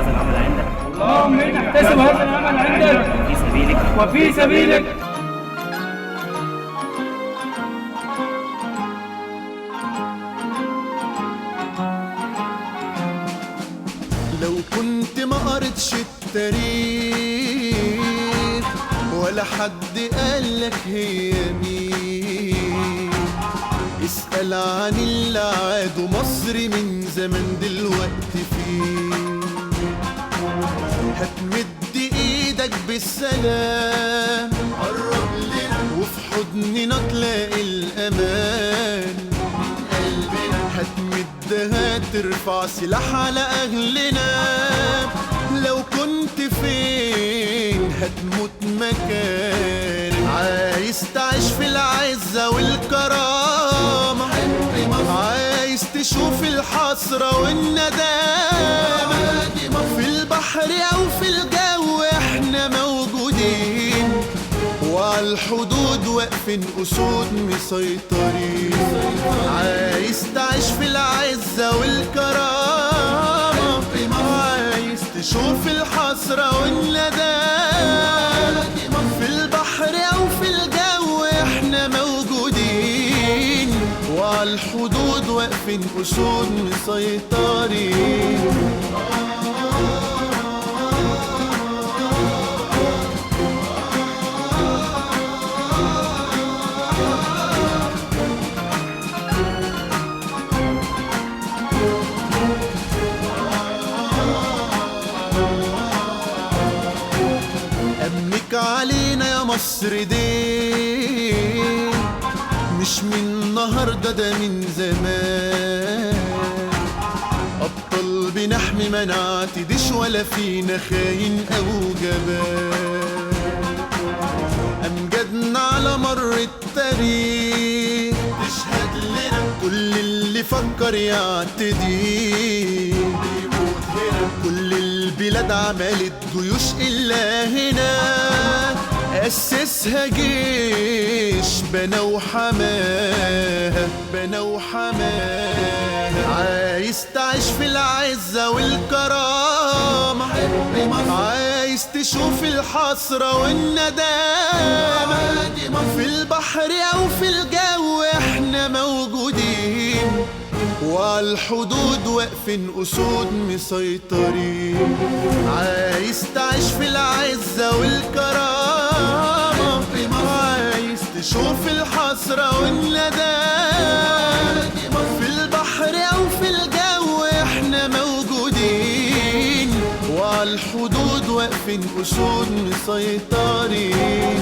هذا العمل عندك. اللهم إني أحتسب هذا العمل عندك في سبيلك وفي سبيلك. لو كنت ما قريتش التاريخ ولا حد قالك هي مين، اسأل عن اللي عادوا مصر من زمان دلوقتي فين. هتمد ايدك بالسلام قرب لنا وفي حضننا تلاقي الامان. هتمدها ترفع سلاح على أهلنا، لو كنت فين هتموت مكان. عايز تعيش في العزة والكرامة، عايز تشوف الحسرة والندامة. في البحر أو في الجو احنا موجودين، وعلى الحدود واقفين أسود مسيطرين. عايز تعيش في العزة والكرامة، عايز تشوف الحسرة والندامة. في البحر أو في الجو احنا موجودين، وعلى الحدود واقفين أسود مسيطرين. أمنك علينا يا مصر دين، مش من النهارده ده من زمان. أبطال بنحمي ما نعتديش ولا فينا خاين أو جبان. أمجادنا على مر التاريخ تشهد لنا، كل اللي فكر يعتدي كل البلاد عملت جيوش إلا هنا. أسسها جيش بنوا حماها، بنوا حماها. عايز تعيش في العزة والكرامة، عايز تشوف الحسرة والندامة. في البحر أو في الجو احنا موجودين، وعلى الحدود واقفين أسود مسيطرين. عايز تعيش في العزة والكرامة، عايز تشوف الحسرة والندامة. في البحر أو في الجو احنا موجودين، وعلى الحدود واقفين أسود مسيطرين.